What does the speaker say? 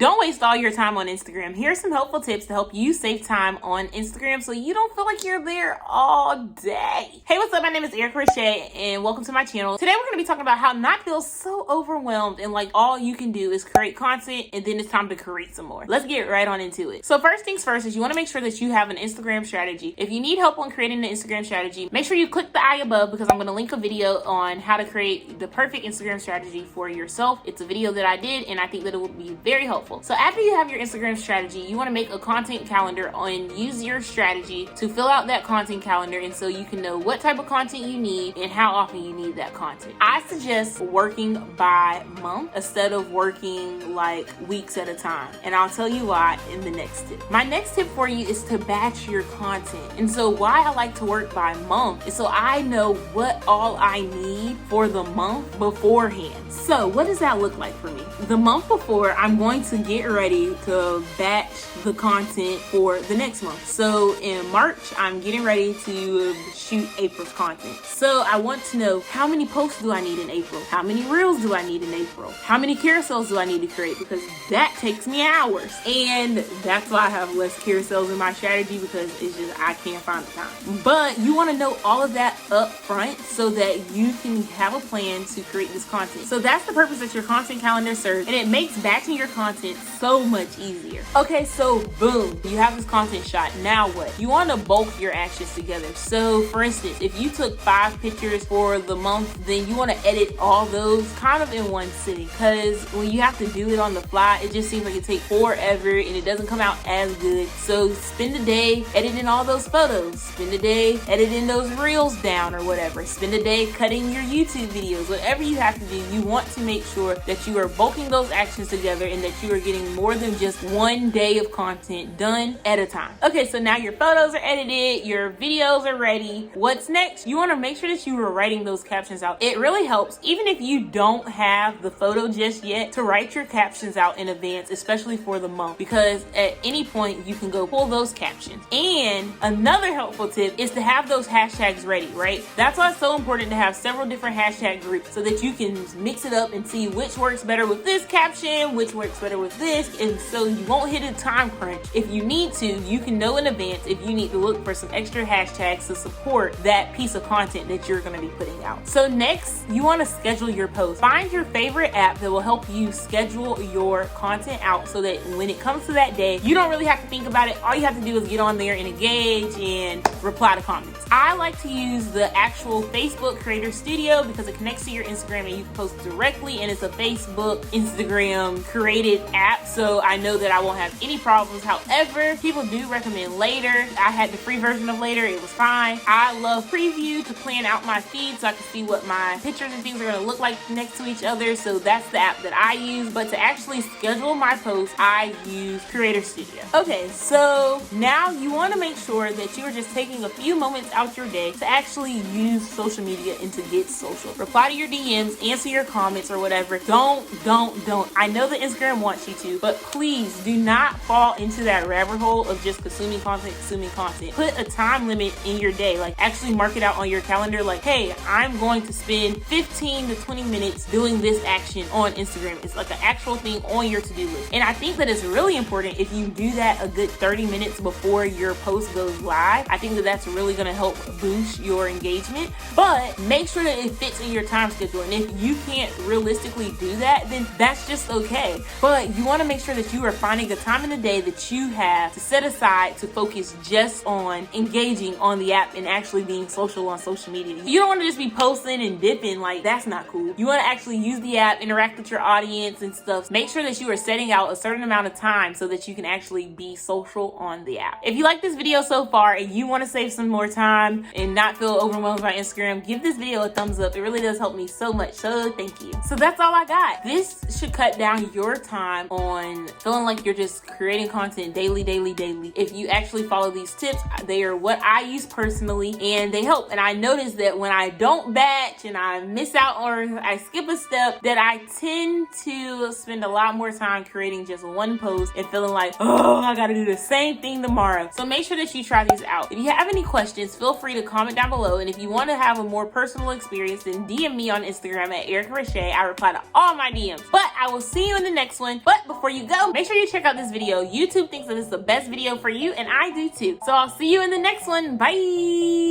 Don't waste all your time on Instagram. Here are some helpful tips to help you save time on Instagram so you don't feel like you're there all day. Hey, what's up? My name is Rasha and welcome to my channel. Today we're going to be talking about how not feel so overwhelmed and like all you can do is create content and then it's time to create some more. Let's get right on into it. So first things first is you want to make sure that you have an Instagram strategy. If you need help on creating an Instagram strategy, make sure you click the eye above because I'm going to link a video on how to create the perfect Instagram strategy for yourself. It's a video that I did and I think that it will be very helpful. So after you have your Instagram strategy, you want to make a content calendar and use your strategy to fill out that content calendar, and so you can know what type of content you need and how often you need that content. I suggest working by month instead of working like weeks at a time, and I'll tell you why in the next tip. My next tip for you is to batch your content. And so why I like to work by month is so I know what all I need for the month beforehand. So what does that look like for me? The month before, I'm going to get ready to batch the content for the next month. So in March, I'm getting ready to shoot April's content. So I want to know how many posts do I need in April? How many reels do I need in April? How many carousels do I need to create? Because that takes me hours. And that's why I have less carousels in my strategy, because it's just, I can't find the time. But you want to know all of that up front so that you can have a plan to create this content. So that's the purpose that your content calendar serves, and it makes batching your content so much easier. Okay, so boom, you have this content shot. Now what? You want to bulk your actions together. So for instance, if you took 5 pictures for the month, then you want to edit all those kind of in one sitting, because when you have to do it on the fly, it just seems like it takes forever and it doesn't come out as good. So spend a day editing all those photos, spend a day editing those reels down or whatever, spend a day cutting your YouTube videos. Whatever you have to do, you want to make sure that you are bulking those actions together and that you are getting more than just one day of content done at a time. Okay, so now your photos are edited, your videos are ready. What's next? You want to make sure that you are writing those captions out. It really helps, even if you don't have the photo just yet, to write your captions out in advance, especially for the month, because at any point you can go pull those captions. And another helpful tip is to have those hashtags ready, right? That's why it's so important to have several different hashtag groups so that you can mix it up and see which works better with this caption, which works better with this, and so you won't hit a time crunch. If you need to, you can know in advance if you need to look for some extra hashtags to support that piece of content that you're going to be putting out. So next, you want to schedule your posts. Find your favorite app that will help you schedule your content out so that when it comes to that day, you don't really have to think about it. All you have to do is get on there and engage and reply to comments. I like to use the actual Facebook Creator Studio because it connects to your Instagram and you can post directly, and it's a Facebook, Instagram created app, so I know that I won't have any problems. However, people do recommend Later. I had the free version of Later. It was fine. I love Preview to plan out my feed so I can see what my pictures and things are going to look like next to each other. So that's the app that I use. But to actually schedule my posts, I use Creator Studio. Okay, so now you want to make sure that you are just taking a few moments out your day to actually use social media and to get social. Reply to your DMs, answer your comments or whatever. Don't. I know that Instagram wants you to, but please do not fall into that rabbit hole of just consuming content. Put a time limit in your day. Like actually mark it out on your calendar. Like, hey, I'm going to spend 15 to 20 minutes doing this action on Instagram. It's like an actual thing on your to-do list. And I think that it's really important if you do that a good 30 minutes before your post goes live. I think that that's really going to help boost your engagement, but make sure that it fits in your time schedule. And if you can't realistically do that, then that's just okay. But you want to make sure that you are finding a time in the day that you have to set aside to focus just on engaging on the app and actually being social on social media. You don't want to just be posting and dipping, like that's not cool. You want to actually use the app, interact with your audience and stuff. Make sure that you are setting out a certain amount of time so that you can actually be social on the app. If you like this video so far and you want to save some more time and not feel overwhelmed by Instagram, give this video a thumbs up. It really does help me so much, so thank you. So that's all I got. This should cut down your time on feeling like you're just creating content daily. If you actually follow these tips, they are what I use personally and they help. And I notice that when I don't batch and I miss out or I skip a step, that I tend to spend a lot more time creating just one post and feeling like, oh, I gotta do the same thing tomorrow. So make sure that you try these out. If you have any questions, feel free to comment down below. And if you want to have a more personal experience, then DM me on Instagram at Rasha. I reply to all my DMs. But I will see you in the next one. Bye. But before you go, make sure you check out this video. YouTube thinks that it's the best video for you, and I do too. So I'll see you in the next one. Bye.